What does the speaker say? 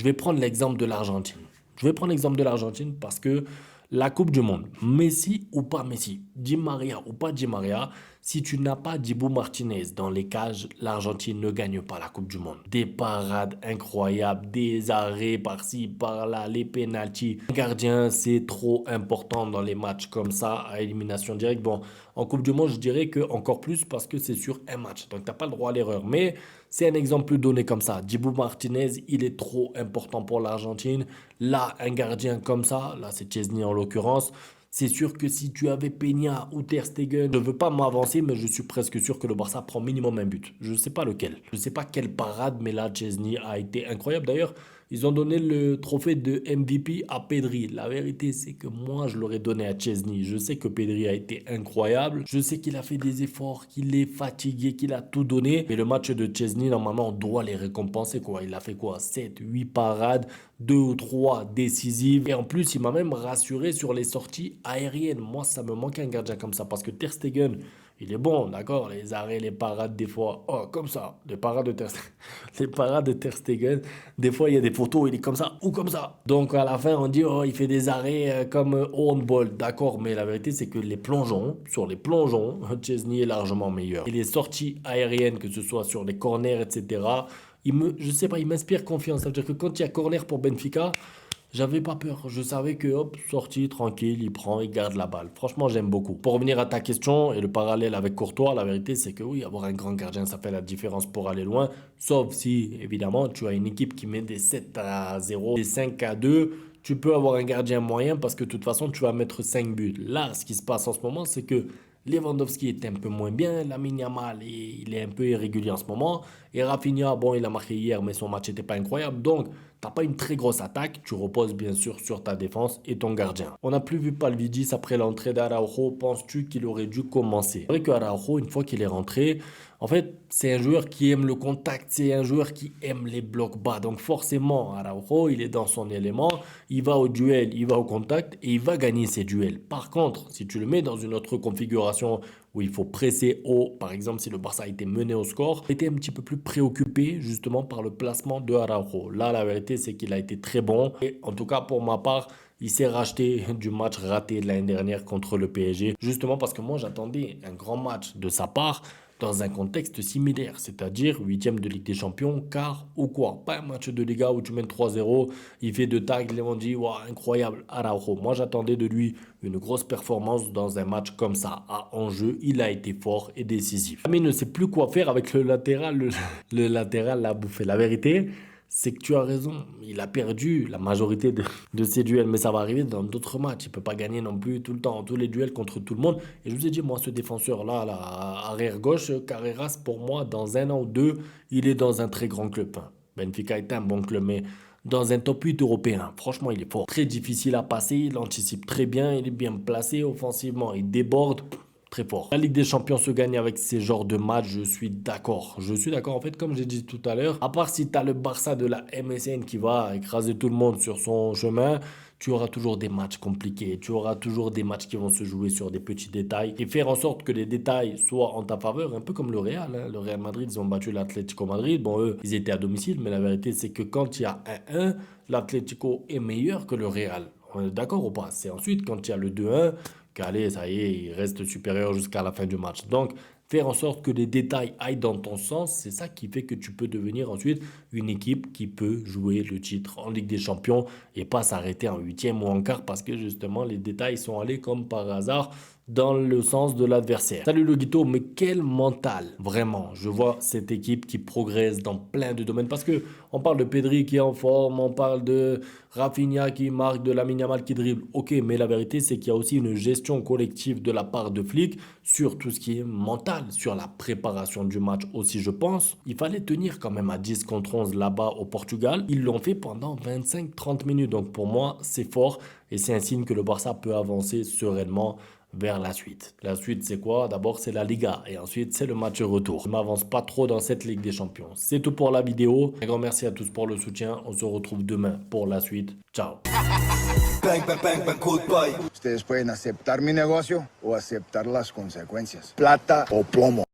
vais prendre l'exemple de l'Argentine. Je vais prendre l'exemple de l'Argentine parce que la Coupe du Monde, Messi ou pas Messi, Di Maria ou pas Di Maria, si tu n'as pas Dibu Martinez dans les cages, l'Argentine ne gagne pas la Coupe du Monde. Des parades incroyables, des arrêts par-ci, par-là, les pénaltys. Un gardien, c'est trop important dans les matchs comme ça, à élimination directe. Bon, en Coupe du Monde, je dirais que encore plus parce que c'est sur un match. Donc, tu n'as pas le droit à l'erreur. Mais c'est un exemple donné comme ça. Dibu Martinez, il est trop important pour l'Argentine. Là, un gardien comme ça, là, c'est Chesney en l'occurrence. C'est sûr que si tu avais Peña ou Ter Stegen, je ne veux pas m'avancer, mais je suis presque sûr que le Barça prend minimum un but. Je ne sais pas lequel. Je ne sais pas quelle parade, mais là, Chesney a été incroyable. D'ailleurs, ils ont donné le trophée de MVP à Pedri. La vérité, c'est que moi, je l'aurais donné à Chesney. Je sais que Pedri a été incroyable. Je sais qu'il a fait des efforts, qu'il est fatigué, qu'il a tout donné. Mais le match de Chesney, normalement, on doit les récompenser, quoi. Il a fait quoi? 7, 8 parades, 2 ou 3 décisives. Et en plus, il m'a même rassuré sur les sorties aériennes. Moi, ça me manque un gardien comme ça. Parce que Ter Stegen, il est bon, d'accord? Les arrêts, les parades, des fois. Oh, comme ça. Les parades de Ter Stegen. Les parades de Ter Stegen. Des fois, il y a des photos, il est comme ça ou comme ça. Donc, à la fin, on dit, oh, il fait des arrêts comme au handball. D'accord, mais la vérité, c'est que les plongeons, sur les plongeons, Chesney est largement meilleur. Et les sorties aériennes, que ce soit sur les corners, etc., je sais pas, il m'inspire confiance. Ça veut dire que quand il y a corner pour Benfica, j'avais pas peur. Je savais que, hop, sorti, tranquille, il prend, il garde la balle. Franchement, j'aime beaucoup. Pour revenir à ta question et le parallèle avec Courtois, la vérité, c'est que oui, avoir un grand gardien, ça fait la différence pour aller loin. Sauf si, évidemment, tu as une équipe qui met des 7-0, des 5-2. Tu peux avoir un gardien moyen parce que de toute façon, tu vas mettre 5 buts. Là, ce qui se passe en ce moment, c'est que Lewandowski est un peu moins bien. Lamine Yamal, il est un peu irrégulier en ce moment. Et Rafinha, bon, il a marqué hier, mais son match n'était pas incroyable. Donc, t'as pas une très grosse attaque. Tu reposes bien sûr sur ta défense et ton gardien. On n'a plus vu Palvidis après l'entrée d'Araujo. Penses-tu qu'il aurait dû commencer? C'est vrai qu'Araujo, une fois qu'il est rentré, en fait, c'est un joueur qui aime le contact. C'est un joueur qui aime les blocs bas. Donc, forcément, Araujo, il est dans son élément. Il va au duel, il va au contact et il va gagner ses duels. Par contre, si tu le mets dans une autre configuration où il faut presser haut, par exemple, si le Barça a été mené au score, il était un petit peu plus préoccupé justement par le placement de Araujo. Là, la vérité, c'est qu'il a été très bon. Et en tout cas, pour ma part, il s'est racheté du match raté de l'année dernière contre le PSG. Justement parce que moi, j'attendais un grand match de sa part dans un contexte similaire, c'est-à-dire huitième de Ligue des Champions, quart ou quoi. Pas un match de Liga où tu mènes 3-0, il fait deux tags, les gens disent, waouh, incroyable, Araujo. Moi, j'attendais de lui une grosse performance dans un match comme ça. À enjeu, il a été fort et décisif. Mais il ne sait plus quoi faire avec le latéral. Le latéral l'a bouffé. La vérité, c'est que tu as raison. Il a perdu la majorité de ses duels, mais ça va arriver dans d'autres matchs. Il ne peut pas gagner non plus tout le temps, tous les duels contre tout le monde. Et je vous ai dit, moi, ce défenseur-là, là, arrière gauche, Carreras, pour moi, dans un an ou deux, il est dans un très grand club. Benfica est un bon club, mais dans un top 8 européen. Franchement, il est fort. Très difficile à passer, il anticipe très bien, il est bien placé offensivement, il déborde. Très fort. La Ligue des Champions se gagne avec ces genres de matchs, je suis d'accord. Je suis d'accord, en fait, comme j'ai dit tout à l'heure, à part si tu as le Barça de la MSN qui va écraser tout le monde sur son chemin, tu auras toujours des matchs compliqués, tu auras toujours des matchs qui vont se jouer sur des petits détails et faire en sorte que les détails soient en ta faveur, un peu comme le Real. Le Real Madrid, ils ont battu l'Atlético Madrid. Bon, eux, ils étaient à domicile, mais la vérité, c'est que quand il y a 1-1, l'Atlético est meilleur que le Real. On est d'accord ou pas? C'est ensuite quand il y a le 2-1 qu'allez, ça y est, il reste supérieur jusqu'à la fin du match. Donc, faire en sorte que les détails aillent dans ton sens, c'est ça qui fait que tu peux devenir ensuite une équipe qui peut jouer le titre en Ligue des Champions et pas s'arrêter en huitième ou en quart parce que justement les détails sont allés comme par hasard dans le sens de l'adversaire. Salut le Guito, mais quel mental, vraiment. Je vois cette équipe qui progresse dans plein de domaines parce que on parle de Pedri qui est en forme, on parle de Rafinha qui marque, de Lamine Yamal qui dribble. Ok, mais la vérité c'est qu'il y a aussi une gestion collective de la part de Flick sur tout ce qui est mental, sur la préparation du match aussi je pense. Il fallait tenir quand même à 10 contre 11 là-bas au Portugal. Ils l'ont fait pendant 25-30 minutes. Donc pour moi c'est fort et c'est un signe que le Barça peut avancer sereinement vers la suite. La suite, c'est quoi? D'abord, c'est la Liga et ensuite, c'est le match retour. Je ne m'avance pas trop dans cette Ligue des Champions. C'est tout pour la vidéo. Un grand merci à tous pour le soutien. On se retrouve demain pour la suite. Ciao. Bang, bang, bang, bang, goodbye. Ustedes pueden aceptar mi negocio o aceptar las consecuencias. Plata o plomo.